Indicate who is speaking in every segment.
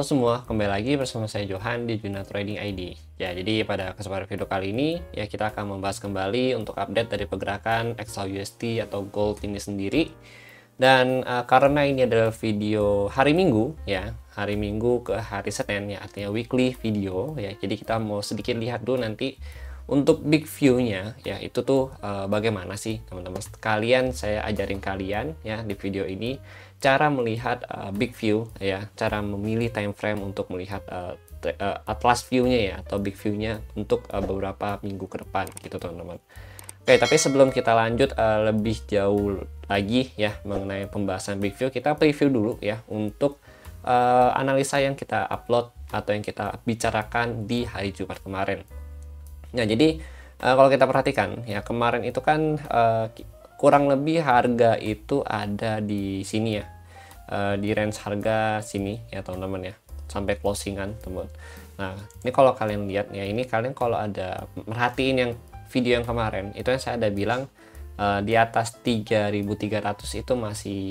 Speaker 1: semua, kembali lagi bersama saya Johan di Juna Trading ID. Ya, jadi pada kesempatan video kali ini ya kita akan membahas kembali untuk update dari pergerakan XAUUSD atau gold ini sendiri. Dan karena ini adalah video hari Minggu ya, hari Minggu ke hari Senin ya, artinya weekly video ya. Jadi kita mau sedikit lihat dulu nanti untuk big view-nya ya, itu tuh bagaimana sih teman-teman sekalian. Saya ajarin kalian ya di video ini cara melihat big view ya, cara memilih time frame untuk melihat atlas view-nya ya, atau big view-nya untuk beberapa minggu ke depan gitu teman-teman. Oke, tapi sebelum kita lanjut lebih jauh lagi ya mengenai pembahasan big view, kita preview dulu ya untuk analisa yang kita upload atau yang kita bicarakan di hari Jumat kemarin. Nah, jadi kalau kita perhatikan ya, kemarin itu kan kurang lebih harga itu ada di sini ya, di range harga sini ya teman-teman ya, sampai closingan teman. Nah, ini kalau kalian lihat ya, ini kalian kalau ada merhatiin yang video yang kemarin itu yang saya ada bilang di atas 3.300 itu masih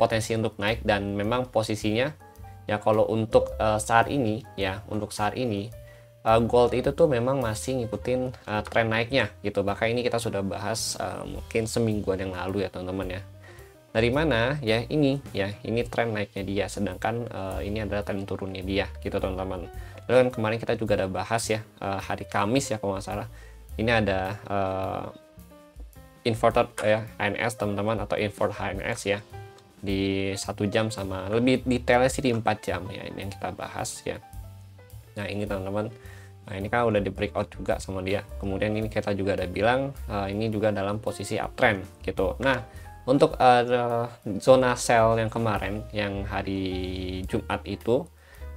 Speaker 1: potensi untuk naik, dan memang posisinya ya kalau untuk saat ini ya, untuk saat ini gold itu tuh memang masih ngikutin tren naiknya gitu. Bahkan ini kita sudah bahas mungkin semingguan yang lalu ya teman-teman ya. Dari mana ya, ini tren naiknya dia, sedangkan ini adalah tren turunnya dia gitu teman-teman. Lalu kan kemarin kita juga ada bahas ya, hari Kamis ya kalau nggak salah, ini ada inverted ya HNS teman-teman, atau invert HNS ya, di 1 jam, sama lebih detailnya sih di 4 jam ya, ini yang kita bahas ya. Nah ini teman-teman, nah ini kan udah di breakout juga sama dia. Kemudian ini kita juga ada bilang ini juga dalam posisi uptrend gitu. Nah untuk zona sell yang kemarin yang hari Jumat itu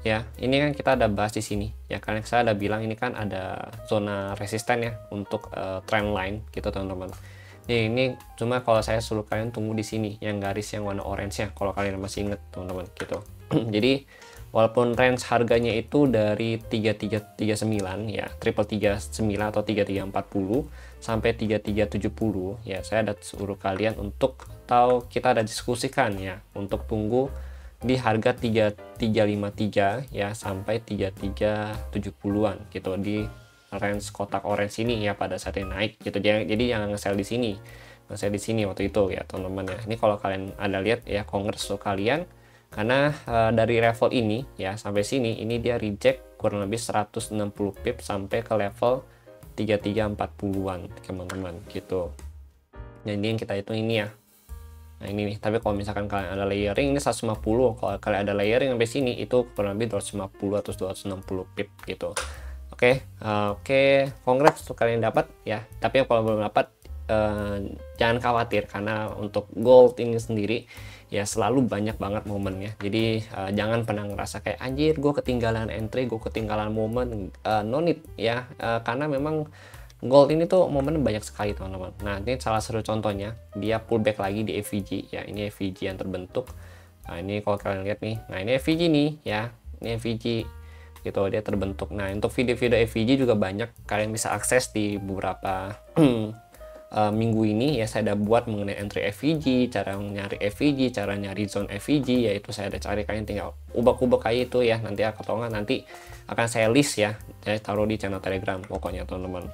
Speaker 1: ya, ini kan kita ada bahas di sini ya, karena saya ada bilang ini kan ada zona resisten ya untuk trend line gitu teman-teman. Ini cuma kalau saya suruh kalian tunggu di sini yang garis yang warna orange ya, kalau kalian masih inget teman-teman gitu. Jadi walaupun range harganya itu dari 3339 ya, 3339 atau 3340 sampai 3370 ya, saya ada suruh kalian untuk, atau kita ada diskusikan ya, untuk tunggu di harga 3353 ya sampai 3370-an gitu, di range kotak orange ini ya pada saat yang naik gitu. Jadi jangan nge-sell di sini, nge-sell di sini waktu itu ya teman-teman ya. Ini kalau kalian ada lihat ya kongres kalian, karena dari level ini ya sampai sini ini dia reject kurang lebih 160 pip sampai ke level 3340-an teman-teman gitu. Jadi yang kita hitung ini ya. Nah ini nih, tapi kalau misalkan kalian ada layering ini 150, kalau kalian ada layering sampai sini itu kurang lebih 250 atau 260 pip gitu. Oke, congrats untuk kalian dapat ya. Tapi kalau belum dapat jangan khawatir, karena untuk gold ini sendiri ya selalu banyak banget momennya. Jadi jangan pernah ngerasa kayak anjir gue ketinggalan entry, gue ketinggalan momen. No need ya, karena memang gold ini tuh momen banyak sekali teman-teman. Nah ini salah satu contohnya, dia pullback lagi di FVG ya, ini FVG yang terbentuk. Nah ini kalau kalian lihat nih, nah ini FVG nih ya, ini FVG gitu, dia terbentuk. Nah untuk video-video FVG juga banyak kalian bisa akses di beberapa minggu ini ya, saya ada buat mengenai entry FVG, cara nyari FVG, cara nyari zone FVG, yaitu saya ada cari, kalian tinggal ubah-ubah kayak itu ya, nanti atau enggak nanti akan saya list ya, saya taruh di channel Telegram pokoknya teman-teman.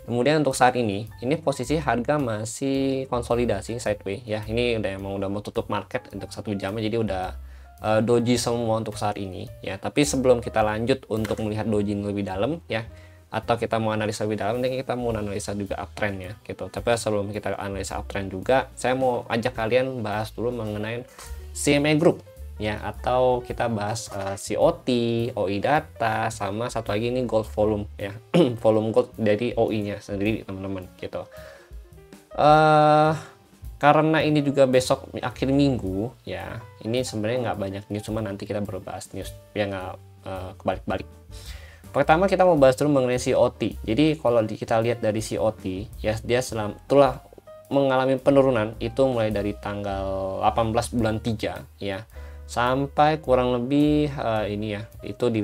Speaker 1: Kemudian untuk saat ini posisi harga masih konsolidasi sideways ya, ini udah mau tutup market untuk 1 jam, jadi udah doji semua untuk saat ini ya. Tapi sebelum kita lanjut untuk melihat doji lebih dalam ya, atau kita mau analisa lebih dalam, nanti kita mau analisa juga uptrend ya gitu. Tapi sebelum kita analisa uptrend juga, saya mau ajak kalian bahas dulu mengenai CME Group ya, atau kita bahas COT, OI data, sama satu lagi ini gold volume ya, volume gold dari OI nya sendiri teman-teman gitu. Karena ini juga besok akhir minggu ya, ini sebenarnya nggak banyak news, cuma nanti kita baru bahas news ya, nggak kebalik-balik. Pertama kita mau bahas dulu mengenai COT. Jadi kalau kita lihat dari COT ya, dia telah mengalami penurunan itu mulai dari tanggal 18 bulan 3 ya, sampai kurang lebih ini ya, itu di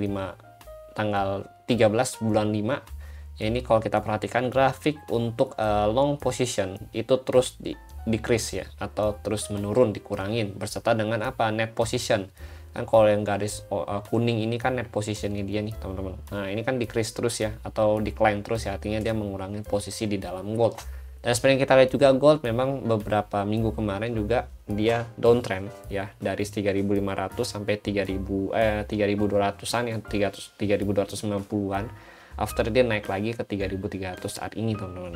Speaker 1: tanggal 13 bulan 5 ya. Ini kalau kita perhatikan grafik untuk long position itu terus decrease ya, atau terus menurun, dikurangin, berserta dengan apa, net position Kan kalau yang garis kuning ini kan net positionnya dia nih teman-teman. Nah ini kan decrease terus ya, atau decline terus ya, artinya dia mengurangi posisi di dalam gold. Dan seperti yang kita lihat juga, gold memang beberapa minggu kemarin juga dia downtrend ya, dari 3.500 sampai 3.200-an ya, 3.290-an. After dia naik lagi ke 3.300 saat ini teman-teman.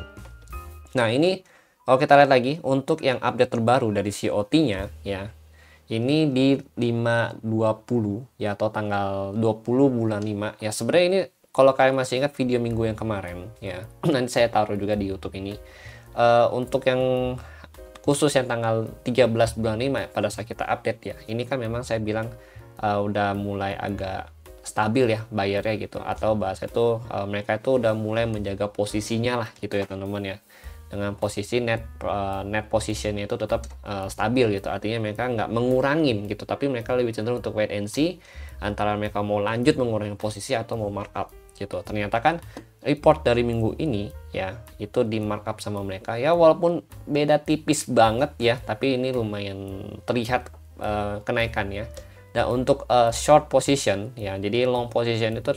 Speaker 1: Nah ini kalau kita lihat lagi untuk yang update terbaru dari COT-nya ya, ini di 5.20 ya, atau tanggal 20 bulan 5 ya. Sebenarnya ini kalau kalian masih ingat video minggu yang kemarin ya, nanti saya taruh juga di YouTube ini. Untuk yang khusus yang tanggal 13 bulan 5 pada saat kita update ya, ini kan memang saya bilang udah mulai agak stabil ya bayarnya gitu, atau bahasa itu mereka itu udah mulai menjaga posisinya lah gitu ya teman-teman ya, dengan posisi net positionnya itu tetap stabil gitu, artinya mereka nggak mengurangin gitu, tapi mereka lebih cenderung untuk wait and see antara mereka mau lanjut mengurangi posisi atau mau markup gitu. Ternyata kan report dari minggu ini ya, itu di markup sama mereka ya, walaupun beda tipis banget ya, tapi ini lumayan terlihat kenaikan ya. Dan untuk short position ya, jadi long position itu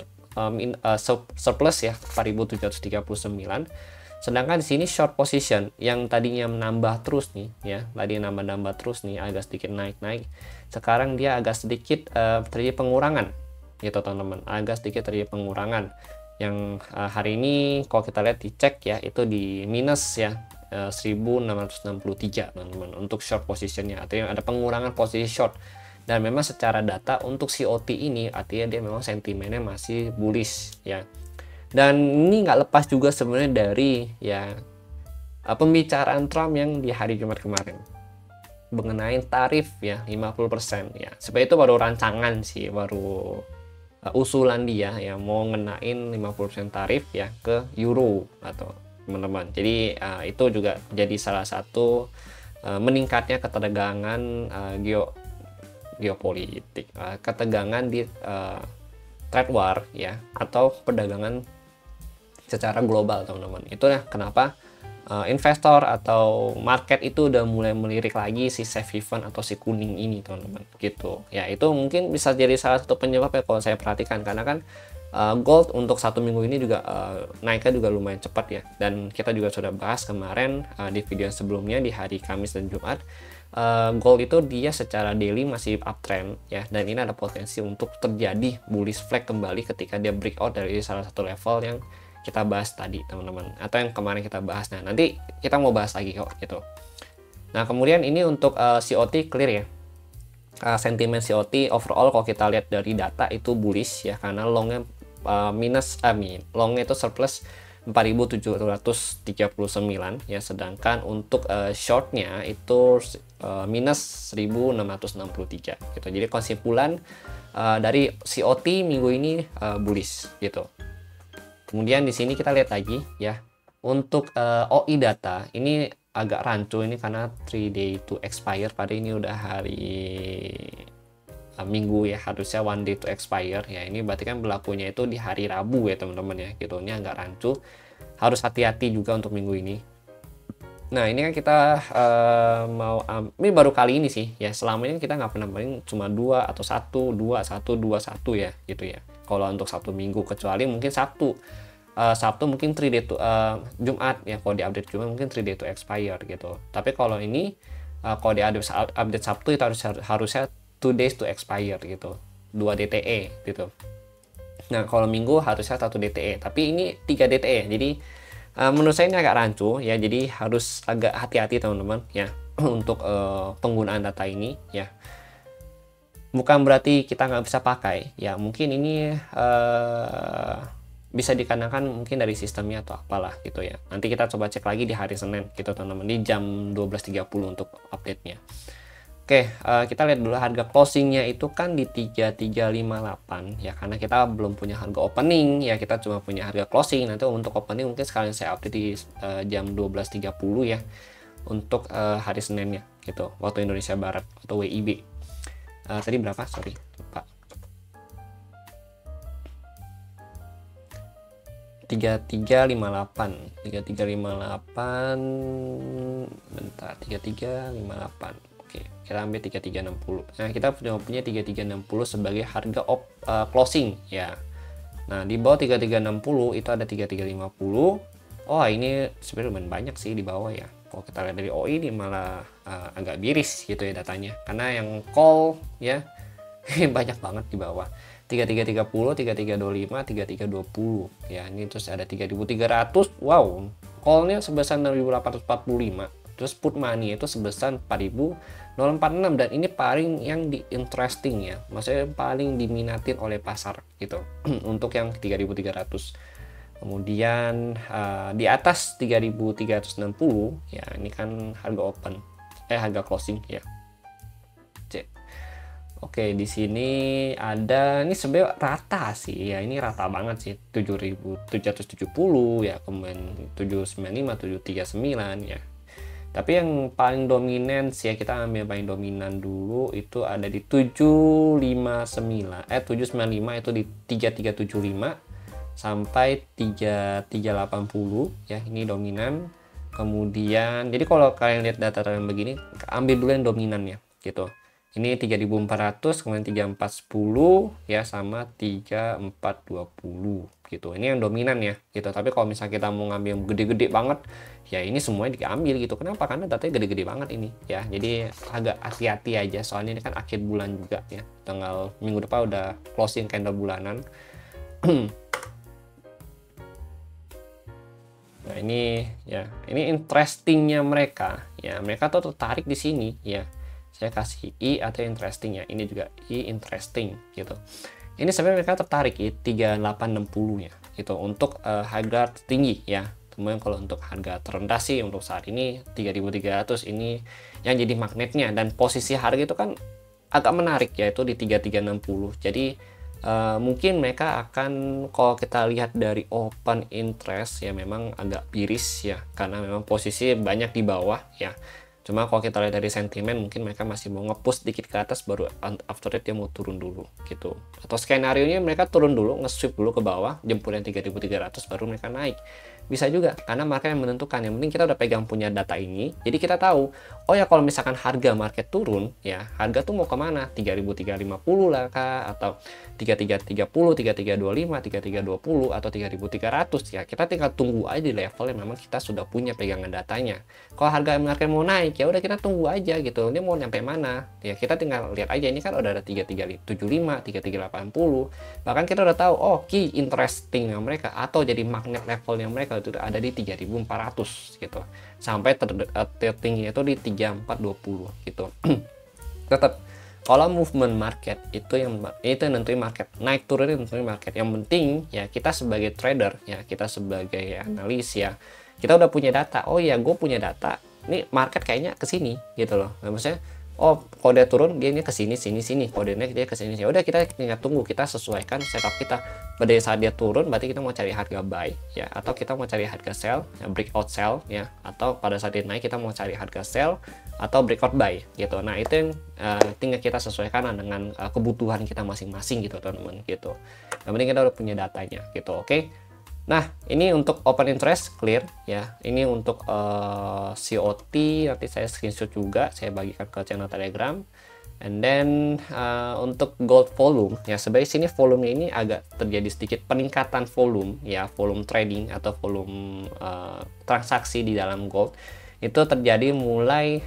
Speaker 1: surplus ya 4.739. Sedangkan di sini short position yang tadinya menambah terus nih ya, tadi nambah terus nih, agak sedikit naik, sekarang dia agak sedikit terjadi pengurangan gitu teman-teman, agak sedikit terjadi pengurangan. Yang hari ini kalau kita lihat dicek ya, itu di minus ya 1.663 teman-teman untuk short positionnya, artinya ada pengurangan posisi short. Dan memang secara data untuk COT ini artinya dia memang sentimennya masih bullish ya. Dan ini nggak lepas juga sebenarnya dari ya pembicaraan Trump yang di hari Jumat kemarin mengenai tarif ya 50% ya. Sebenarnya itu baru rancangan sih, baru usulan dia ya, mau ngenain 50% tarif ya ke euro atau teman-teman. Jadi itu juga jadi salah satu meningkatnya ketegangan geopolitik, ketegangan di trade war ya, atau perdagangan secara global teman-teman. Itulah kenapa investor atau market itu udah mulai melirik lagi si safe haven atau si kuning ini teman-teman gitu ya. Itu mungkin bisa jadi salah satu penyebab ya kalau saya perhatikan, karena kan gold untuk satu minggu ini juga naiknya juga lumayan cepat ya. Dan kita juga sudah bahas kemarin di video sebelumnya di hari Kamis dan Jumat, gold itu dia secara daily masih uptrend ya, dan ini ada potensi untuk terjadi bullish flag kembali ketika dia breakout dari salah satu level yang kita bahas tadi teman-teman, atau yang kemarin kita bahas. Nah nanti kita mau bahas lagi kok gitu. Nah kemudian ini untuk COT clear ya, sentimen COT overall kalau kita lihat dari data itu bullish ya, karena longnya longnya itu surplus 4.739 ya, sedangkan untuk shortnya itu minus 1.663 gitu. Jadi kesimpulan dari COT minggu ini bullish gitu. Kemudian di sini kita lihat lagi ya, untuk OI data ini agak rancu ini karena 3 day to expire, pada ini udah hari Minggu ya, harusnya 1 day to expire ya. Ini berarti kan berlakunya itu di hari Rabu ya teman-teman ya gitu. Ini agak rancu, harus hati-hati juga untuk minggu ini. Nah ini kan kita ini baru kali ini sih ya, selama ini kita nggak pernah main cuma 2 atau 1 2 1 2 1 ya gitu ya, kalau untuk Sabtu Minggu, kecuali mungkin Sabtu mungkin 3 day to Jumat ya, kalau di update Jumat mungkin 3 day to expire gitu. Tapi kalau ini kalau di update Sabtu itu harusnya 2 days to expire gitu, 2 DTE gitu. Nah kalau Minggu harusnya 1 DTE, tapi ini 3 DTE. Jadi menurut saya ini agak rancu ya, jadi harus agak hati-hati teman-teman ya untuk penggunaan data ini ya. Bukan berarti kita nggak bisa pakai ya, mungkin ini bisa dikarenakan mungkin dari sistemnya atau apalah gitu ya. Nanti kita coba cek lagi di hari Senin gitu teman-teman, di jam 12.30 untuk update-nya. Oke, kita lihat dulu harga closingnya itu kan di 3358 ya, karena kita belum punya harga opening ya, kita cuma punya harga closing. Nanti untuk opening mungkin sekalian saya update di jam 12.30 ya untuk hari Seninnya gitu, waktu Indonesia Barat atau WIB. Tadi berapa? Sorry, lupa. 3358 bentar, 3358. Oke, kita ambil 3360. Nah, kita punya 3360 sebagai harga closing ya. Nah, di bawah 3360 itu ada 3350. Oh, ini sebenarnya lumayan banyak sih di bawah ya. Kalau kita lihat dari OI ini malah agak miris gitu ya datanya. Karena yang call ya banyak banget di bawah. 3330, 3325, 3320. Ya, ini terus ada 3300. Wow, call-nya sebesar 6845. Terus put money itu sebesar 4046, dan ini paling yang di interesting ya. Maksudnya paling diminatin oleh pasar gitu. Untuk yang 3300. Kemudian di atas 3360 ya, ini kan harga harga closing ya. Cek. Oke, di sini ada, ini sebenarnya rata sih ya, ini rata banget sih, 7770 ya, kemudian 795, 739 ya. Tapi yang paling dominan sih ya, kita ambil paling dominan dulu, itu ada di 795 itu di 3375 sampai 3380 ya, ini dominan. Kemudian jadi kalau kalian lihat data yang begini, ambil dulu yang dominannya gitu. Ini 3400, kemudian 3410 ya, sama 3420 gitu. Ini yang dominan ya gitu. Tapi kalau misalnya kita mau ngambil yang gede-gede banget ya, ini semuanya diambil gitu. Kenapa? Karena datanya gede-gede banget ini ya. Jadi agak hati-hati aja, soalnya ini kan akhir bulan juga ya. Tanggal minggu depan udah closing candle bulanan. Nah, ini ya, ini interestingnya mereka ya, mereka tuh tertarik di sini ya. Saya kasih I atau interesting ya, ini juga I interesting gitu. Ini sebenarnya mereka tertarik I 3860 ya gitu untuk harga tinggi ya. Kemudian kalau untuk harga terendah sih untuk saat ini 3300 ini yang jadi magnetnya, dan posisi harga itu kan agak menarik yaitu di 3360. Jadi mungkin mereka akan, kalau kita lihat dari open interest ya, memang agak miris ya, karena memang posisi banyak di bawah ya. Cuma kalau kita lihat dari sentimen, mungkin mereka masih mau nge-push dikit ke atas, baru after that dia mau turun dulu gitu. Atau skenario nya mereka turun dulu, nge-sweep dulu ke bawah, jemput yang 3300, baru mereka naik. Bisa juga, karena market yang menentukan. Yang penting kita udah pegang punya data ini, jadi kita tahu, oh ya kalau misalkan harga market turun, ya harga tuh mau kemana? 3350 lah kah? Atau 3330, 3325, 3320, atau 3300 ya. Kita tinggal tunggu aja di level yang memang kita sudah punya pegangan datanya. Kalau harga market mau naik, ya udah kita tunggu aja gitu. Ini mau nyampe mana? Ya kita tinggal lihat aja, ini kan udah ada 3375, 3380. Bahkan kita udah tahu, oh key interesting mereka atau jadi magnet levelnya mereka itu ada di 3400 gitu. Sampai tertingginya itu di 3420 gitu. Tetap kalau movement market itu yang nentuin market, naik turun itu nentuin market. Yang penting ya kita sebagai trader ya, kita sebagai analis ya, kita udah punya data. Oh ya, gue punya data. Ini market kayaknya ke sini gitu loh. Maksudnya, oh kalau dia turun dia ini ke sini sini, kalau dia naik dia ke sini. Ya udah kita tinggal tunggu, kita sesuaikan setup kita. Pada saat dia turun berarti kita mau cari harga buy ya, atau kita mau cari harga sell ya, breakout sell ya, atau pada saat dia naik kita mau cari harga sell atau breakout buy gitu. Nah, itu yang tinggal kita sesuaikan dengan kebutuhan kita masing-masing gitu teman-teman gitu. Yang penting kita udah punya datanya gitu. Oke. Nah, ini untuk open interest clear ya. Ini untuk COT nanti saya screenshot juga, saya bagikan ke channel Telegram. And then untuk gold volume ya, sebenarnya sini volumenya ini agak terjadi sedikit peningkatan volume ya, volume trading atau volume transaksi di dalam gold itu terjadi mulai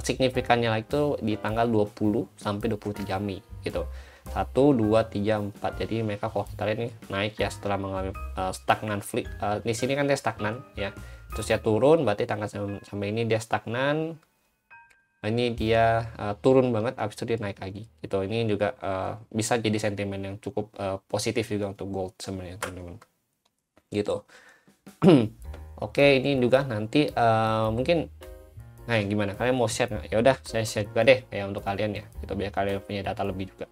Speaker 1: signifikannya lagi itu di tanggal 20 sampai 23 Mei gitu. 1, 2, 3, 4. Jadi mereka kalau kita lihat nih naik ya setelah mengalami stagnan di sini kan dia stagnan ya. Terus dia turun, berarti tanggal sampai ini dia stagnan. Ini dia turun banget, habis itu dia naik lagi gitu. Ini juga bisa jadi sentimen yang cukup positif juga untuk gold sebenarnya teman-teman gitu. Oke, ini juga nanti mungkin, nah gimana kalian mau share nggak? Ya udah saya share juga deh ya untuk kalian ya, gitu biar kalian punya data lebih juga.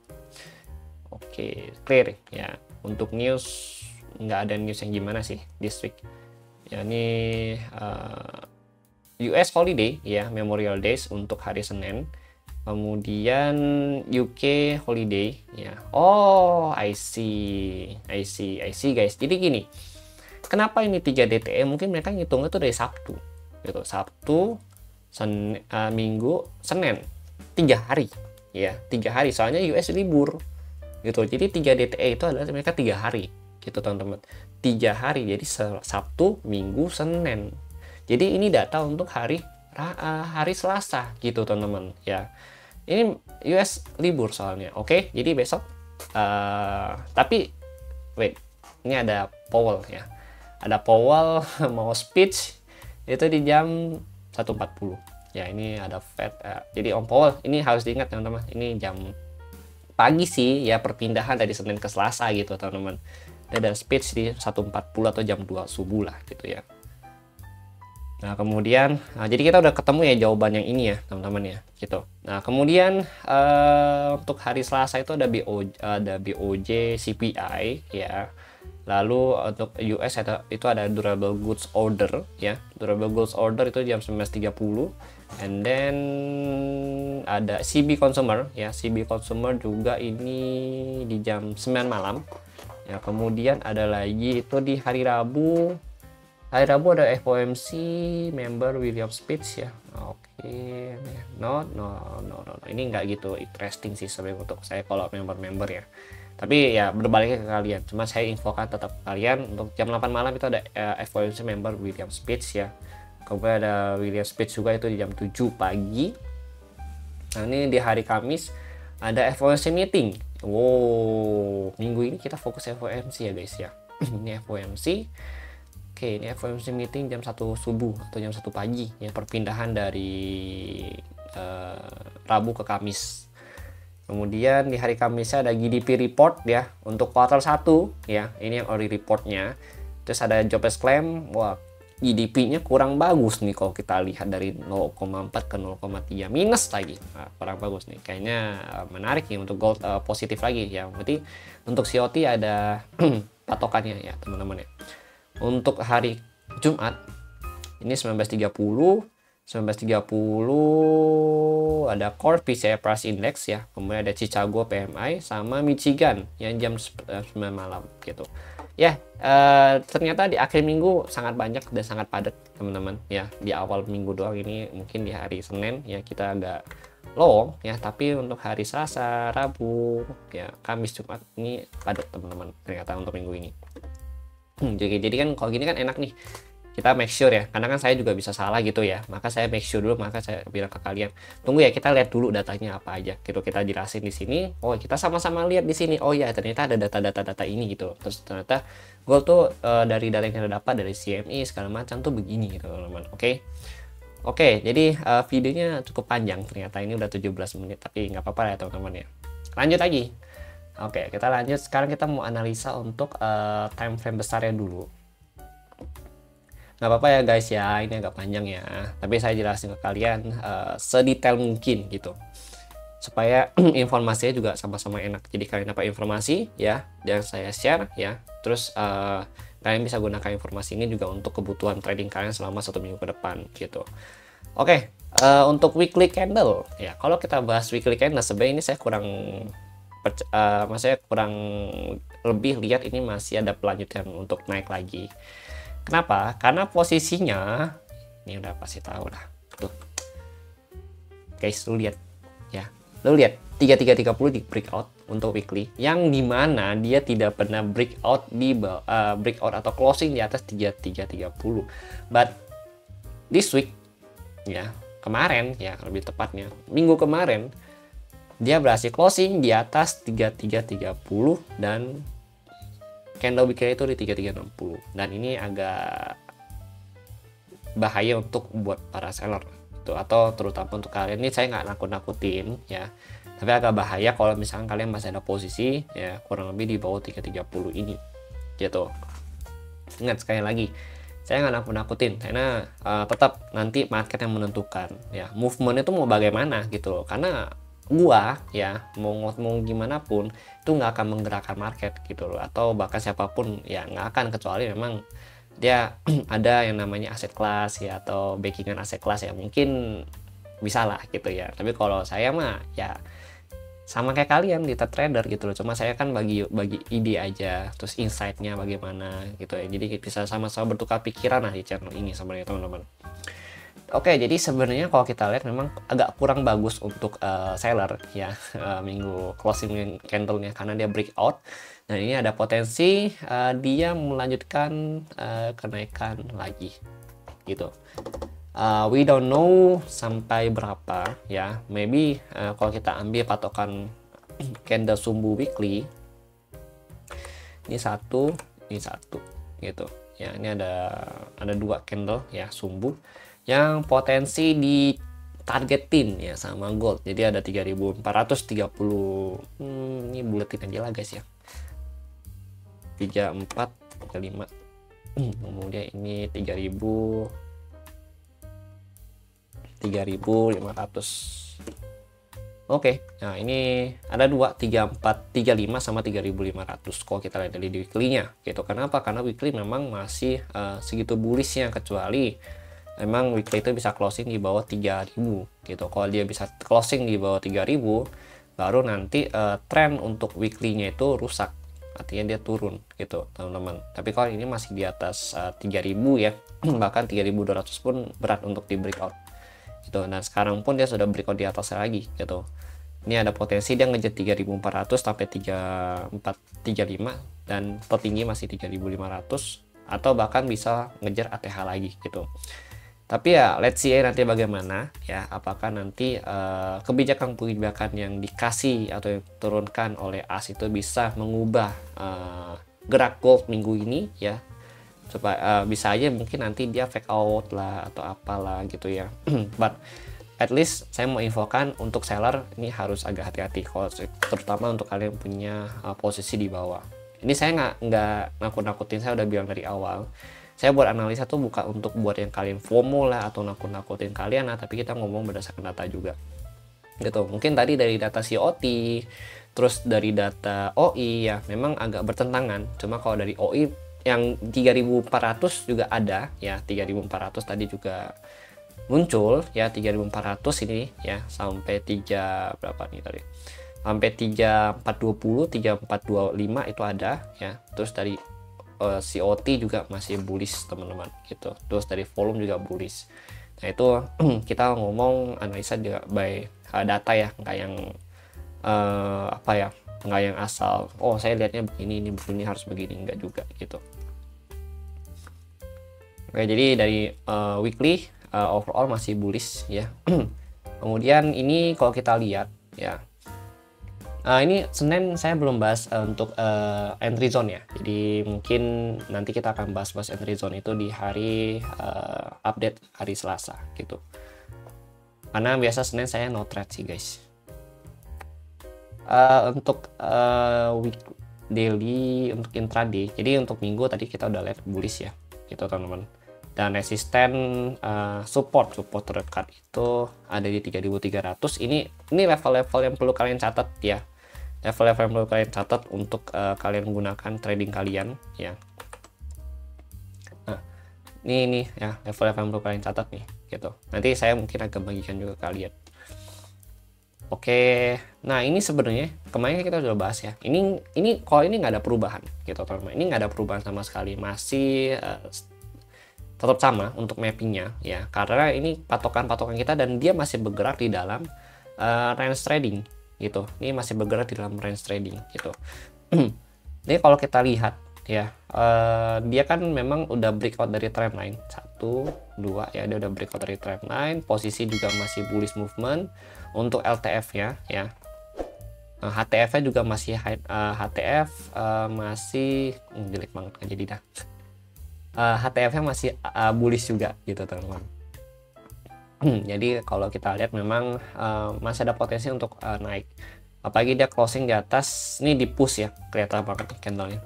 Speaker 1: Oke, clear ya. Untuk news nggak ada news yang gimana sih this week ya. Ini US holiday ya, Memorial Days untuk hari Senin. Kemudian UK holiday ya. Oh, I see guys. Jadi gini, kenapa ini 3 DTE? Mungkin mereka ngitungnya tuh dari Sabtu gitu. Sabtu, Minggu, Senin 3 hari ya, 3 hari, soalnya US libur gitu. Jadi 3 DTE itu adalah mereka 3 hari gitu teman-teman, 3 hari. Jadi Sabtu, Minggu, Senin. Jadi ini data untuk hari Selasa gitu teman-teman ya. Ini US libur soalnya. Oke, jadi besok tapi wait, ini ada Powell ya. Ada Powell mau speech itu di jam 1.40. Ya, ini ada Fed. Jadi Om Powell ini harus diingat teman-teman. Ini jam pagi sih ya, perpindahan dari Senin ke Selasa gitu teman-teman. Ada speech di 1.40 atau jam 2 subuh lah gitu ya. Nah kemudian, jadi kita udah ketemu ya jawaban yang ini ya teman-teman ya gitu. Nah kemudian untuk hari Selasa itu ada BOJ CPI ya. Lalu untuk US itu ada durable goods order ya. Durable goods order itu jam 19.30. And then ada CB consumer ya. CB consumer juga ini di jam 9 malam. Ya kemudian ada lagi itu di hari Rabu. Hari Rabu ada FOMC member William speech ya. Oke. No. Ini nggak gitu interesting sih sebenarnya untuk saya kalau member-member ya. Tapi ya berbaliknya ke kalian. Cuma saya infokan tetap kalian untuk jam 8 malam itu ada FOMC member William speech ya. Kemudian ada William speech juga itu di jam 7 pagi. Nah ini di hari Kamis ada FOMC meeting. Wow, minggu ini kita fokus FOMC ya guys ya. Ini FOMC. Oke, ini FOMC meeting jam 1 subuh atau jam 1 pagi ya, perpindahan dari Rabu ke Kamis. Kemudian di hari Kamisnya ada GDP report ya untuk kuartal 1 ya. Ini yang early reportnya. Terus ada jobs claim. Wah, GDP-nya kurang bagus nih kalau kita lihat dari 0,4 ke 0,3 minus lagi. Nah, kurang bagus nih. Kayaknya menarik nih untuk gold positif lagi ya. Berarti untuk COT ada patokannya ya teman-teman ya. Untuk hari Jumat ini 19.30 ada Core PCE Price Index ya, kemudian ada Chicago PMI sama Michigan yang jam 9 malam gitu ya. Ternyata di akhir minggu sangat banyak dan sangat padat teman-teman ya. Di awal minggu doang, ini mungkin di hari Senin ya kita agak low ya, tapi untuk hari Selasa, Rabu ya, Kamis, Jumat ini padat teman-teman ternyata untuk minggu ini. Jadi kan kalau gini kan enak nih, kita make sure ya, karena kan saya juga bisa salah gitu ya, maka saya make sure dulu, maka saya bilang ke kalian tunggu ya, kita lihat dulu datanya apa aja gitu, kita jelasin di sini. Oh kita sama-sama lihat di sini, oh ya ternyata ada data ini gitu, terus ternyata gold tuh dari data yang kita dapat dari CME segala macam tuh begini gitu teman-teman. Oke, jadi videonya cukup panjang ternyata, ini udah 17 menit, tapi nggak apa-apa ya teman-teman ya. Lanjut lagi. Oke, kita lanjut. Sekarang kita mau analisa untuk time frame besarnya dulu. Nggak apa-apa ya guys ya, ini agak panjang ya. Tapi saya jelasin ke kalian sedetail mungkin gitu. Supaya informasinya juga sama-sama enak. Jadi kalian dapat informasi ya, yang saya share ya. Terus kalian bisa gunakan informasi ini juga untuk kebutuhan trading kalian selama 1 minggu ke depan gitu. Oke, untuk weekly candle ya. Kalau kita bahas weekly candle, sebenarnya ini saya maksudnya kurang lebih lihat ini masih ada pelanjutan untuk naik lagi. Kenapa? Karena posisinya ini udah pasti tahu lah. Tuh. Guys, lu lihat ya. Lu lihat 3330 di breakout untuk weekly, yang dimana dia tidak pernah breakout di breakout atau closing di atas 3330. But this week ya, kemarin ya, lebih tepatnya minggu kemarin, dia berhasil closing di atas 3330 dan candle weekly itu di 3360, dan ini agak bahaya untuk buat para seller itu, atau terutama untuk kalian ini. Saya nggak nakut-nakutin ya, tapi agak bahaya kalau misalkan kalian masih ada posisi ya kurang lebih di bawah 330 ini gitu. Ingat sekali lagi, saya nggak nakut-nakutin, karena tetap nanti market yang menentukan ya, movement itu mau bagaimana gitu loh. Karena gua ya mau gimana pun itu nggak akan menggerakkan market gitu loh, atau bahkan siapapun ya nggak akan, kecuali memang dia ada yang namanya aset kelas ya, atau backingan aset kelas ya, mungkin bisa lah gitu ya. Tapi kalau saya mah ya sama kayak kalian di trader gitu loh, cuma saya kan bagi ide aja, terus insight-nya bagaimana gitu ya. Jadi bisa sama-sama bertukar pikiran lah di channel ini sebenarnya teman-teman. Oke, jadi sebenarnya kalau kita lihat memang agak kurang bagus untuk seller ya minggu closing candle-nya karena dia breakout. Dan ini ada potensi dia melanjutkan kenaikan lagi gitu. We don't know sampai berapa ya. Maybe kalau kita ambil patokan candle sumbu weekly, ini satu gitu. Ya, ini ada dua candle ya sumbu yang potensi di targetin ya sama gold. Jadi ada 3430. Ini buletin aja lah guys ya. 34 35. Kemudian ini 3500. Oke, nah ini ada 2, 34, 35 sama 3500 kalau kita lihat dari weekly-nya gitu. Kenapa? Karena weekly memang masih segitu bullishnya, kecuali memang weekly itu bisa closing di bawah 3000 gitu. Kalau dia bisa closing di bawah 3000, baru nanti tren untuk weekly-nya itu rusak, artinya dia turun gitu teman-teman. Tapi kalau ini masih di atas 3000 ya, bahkan 3200 pun berat untuk di breakout gitu. Dan sekarang pun dia sudah breakout di atas lagi gitu. Ini ada potensi dia ngejar 3400 sampai 3435, dan tertinggi masih 3500, atau bahkan bisa ngejar ATH lagi gitu. Tapi ya let's see nanti bagaimana ya, apakah nanti kebijakan-kebijakan yang dikasih atau yang turunkan oleh AS itu bisa mengubah gerak gold minggu ini ya, supaya bisa aja mungkin nanti dia fake out lah atau apalah gitu ya. But at least saya mau infokan untuk seller ini harus agak hati-hati, terutama untuk kalian punya posisi di bawah. Ini saya nggak nakut-nakutin, saya udah bilang dari awal. Saya buat analisa tuh bukan untuk buat yang kalian FOMO lah atau nakut-nakutin kalian lah, tapi kita ngomong berdasarkan data juga gitu. Mungkin tadi dari data COT, terus dari data OI ya memang agak bertentangan. Cuma kalau dari OI yang 3400 juga ada ya, 3400 tadi juga muncul ya, 3400 ini ya sampai 3 berapa nih tadi, sampai 3420 3425 itu ada ya. Terus dari COT juga masih bullish teman-teman gitu. Terus dari volume juga bullish. Nah itu kita ngomong analisa juga by data ya, nggak yang apa ya, nggak yang asal oh saya lihatnya begini, ini begini harus begini, enggak juga gitu. Oke, jadi dari weekly overall masih bullish ya. Kemudian ini kalau kita lihat ya, ini Senin saya belum bahas untuk entry zone ya. Jadi mungkin nanti kita akan bahas entry zone itu di hari update hari Selasa gitu. Karena biasa Senin saya no trade sih guys. Untuk week daily, untuk intraday. Jadi untuk minggu tadi kita udah lihat bullish ya, gitu teman-teman. Dan resisten support terdekat itu ada di 3300. Ini level-level yang perlu kalian catat ya. Level-level yang perlu kalian catat untuk kalian gunakan trading kalian ya. Nah, ini ya level-level yang perlu kalian catat nih gitu. Nanti saya mungkin akan bagikan juga ke kalian. Oke, nah ini sebenarnya kemarin kita udah bahas ya. Ini kalau ini nggak ada perubahan gitu teman-teman. Ini nggak ada perubahan sama sekali, masih tetap sama untuk mappingnya ya, karena ini patokan-patokan kita dan dia masih bergerak di dalam range trading gitu. Ini masih bergerak di dalam range trading gitu. Ini kalau kita lihat ya, dia kan memang udah breakout dari trendline 1, 2 ya, dia udah breakout dari trendline, posisi juga masih bullish movement untuk LTF-nya ya. HTF-nya juga masih HTF masih jelek banget kan jadi dah. HTF-nya masih bullish juga gitu teman-teman. Jadi kalau kita lihat memang masih ada potensi untuk naik, apalagi dia closing di atas. Ini di push ya, kelihatan banget nih candlenya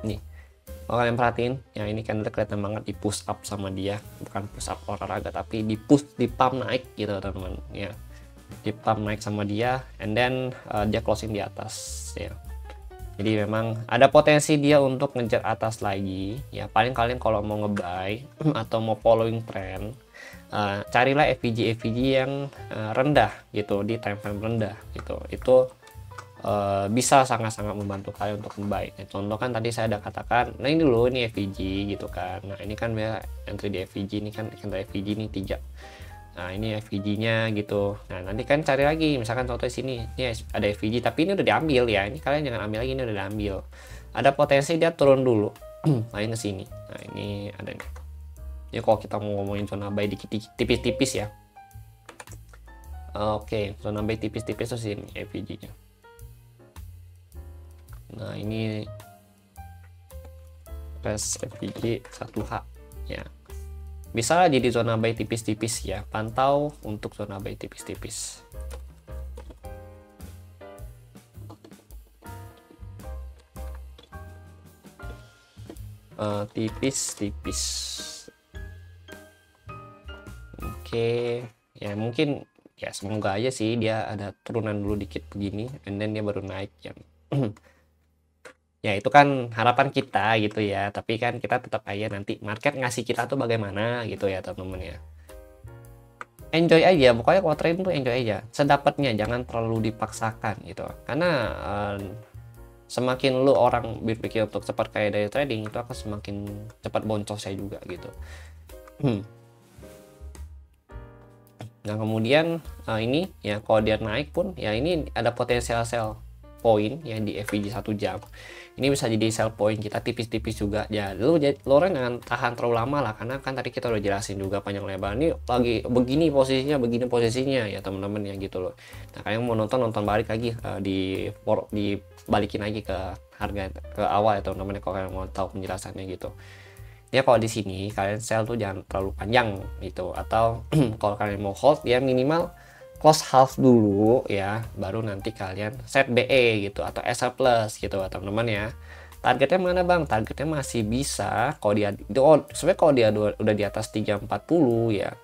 Speaker 1: nih. Kalau kalian perhatiin ya, ini candle kelihatan banget di push up sama dia, bukan push up olahraga tapi di push, di pump naik gitu teman-teman ya, di pump naik sama dia, and then dia closing di atas ya. Jadi memang ada potensi dia untuk ngejar atas lagi ya. Paling kalian kalau mau ngebuy atau mau following trend, carilah FVG yang rendah gitu, di time frame rendah gitu. Itu bisa sangat-sangat membantu kalian untuk membuy. Nah, contoh kan tadi saya ada katakan, nah ini dulu ini FVG gitu kan. Nah ini kan ya entry di FVG ini kan entry FVG ini 3. Nah ini FVG-nya gitu. Nah nanti kan cari lagi, misalkan contoh di sini, ini ada FVG tapi ini udah diambil ya. Ini kalian jangan ambil lagi, ini udah diambil. Ada potensi dia turun dulu, main ke sini. Nah ini ada nih. Ya kalau kita mau ngomongin zona buy dikit tipis-tipis ya. Oke, zona buy tipis-tipis tuh sini FVG-nya. Nah ini press FVG 1H ya. Bisa jadi zona buy tipis-tipis ya. Pantau untuk zona buy tipis-tipis. Tipis-tipis. Oke, ya mungkin ya semoga aja sih dia ada turunan dulu dikit begini, and then dia baru naik ya. Ya itu kan harapan kita gitu ya, tapi kan kita tetap aja nanti market ngasih kita tuh bagaimana gitu ya teman-teman ya. Enjoy aja, pokoknya kalau trade tuh enjoy aja, sedapatnya, jangan terlalu dipaksakan gitu. Karena semakin lu orang berpikir untuk cepat kayak dari trading, itu akan semakin cepat boncosnya juga gitu. Nah kemudian ini ya kalau dia naik pun ya ini ada potensial sell point yang di FVG 1 jam. Ini bisa jadi sell point kita tipis-tipis juga ya. Lu orang jangan tahan terlalu lama lah, karena kan tadi kita udah jelasin juga panjang lebar ini lagi begini posisinya ya teman-teman ya gitu loh. Nah kalian mau nonton balik lagi dibalikin lagi ke harga ke awal ya teman-teman, kalau kalian mau tahu penjelasannya gitu. Ya kalau di sini kalian sell tuh jangan terlalu panjang gitu, atau kalau kalian mau hold ya minimal close half dulu ya, baru nanti kalian set BE gitu atau SL plus gitu teman-teman ya. Targetnya mana bang? Targetnya masih bisa kalau dia sebenarnya kalau dia udah di atas 340 ya,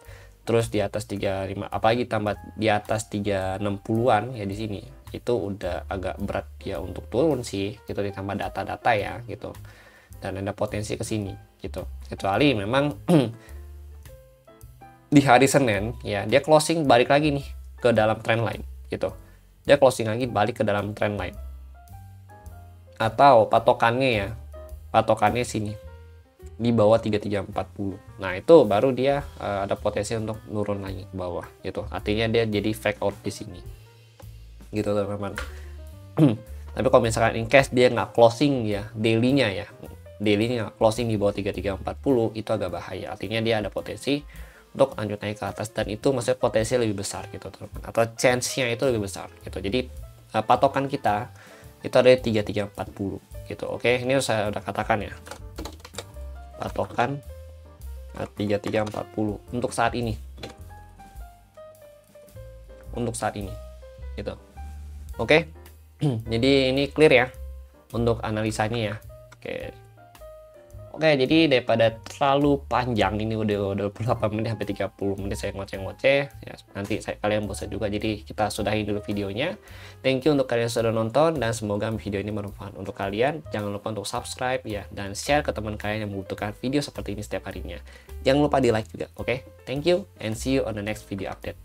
Speaker 1: terus di atas 35 apalagi tambah di atas 360-an ya, di sini itu udah agak berat ya untuk turun sih gitu, ditambah data-data ya gitu, dan ada potensi ke sini gitu, kecuali memang di hari Senin ya dia closing balik lagi nih ke dalam trend line gitu, dia closing lagi balik ke dalam trend line, atau patokannya sini di bawah 3340. Nah itu baru dia ada potensi untuk turun lagi ke bawah gitu, artinya dia jadi fake out di sini gitu teman-teman. Tapi kalau misalkan in case dia nggak closing ya dailynya closing di bawah 3340, itu agak bahaya, artinya dia ada potensi untuk lanjut naik ke atas, dan itu maksudnya potensi lebih besar gitu teman-teman, atau chance-nya itu lebih besar gitu. Jadi patokan kita itu ada 3340 gitu. Oke, ini saya udah katakan ya, patokan 3340 untuk saat ini gitu. Oke. Jadi ini clear ya untuk analisanya ya. Oke, jadi daripada terlalu panjang, ini udah 28 menit sampai 30 menit saya ngoceh-ngoceh ya, nanti kalian bosan juga, jadi kita sudahi dulu videonya. Thank you untuk kalian sudah nonton, dan semoga video ini bermanfaat untuk kalian. Jangan lupa untuk subscribe ya, dan share ke teman kalian yang membutuhkan video seperti ini setiap harinya. Jangan lupa di like juga. Oke, thank you and see you on the next video update.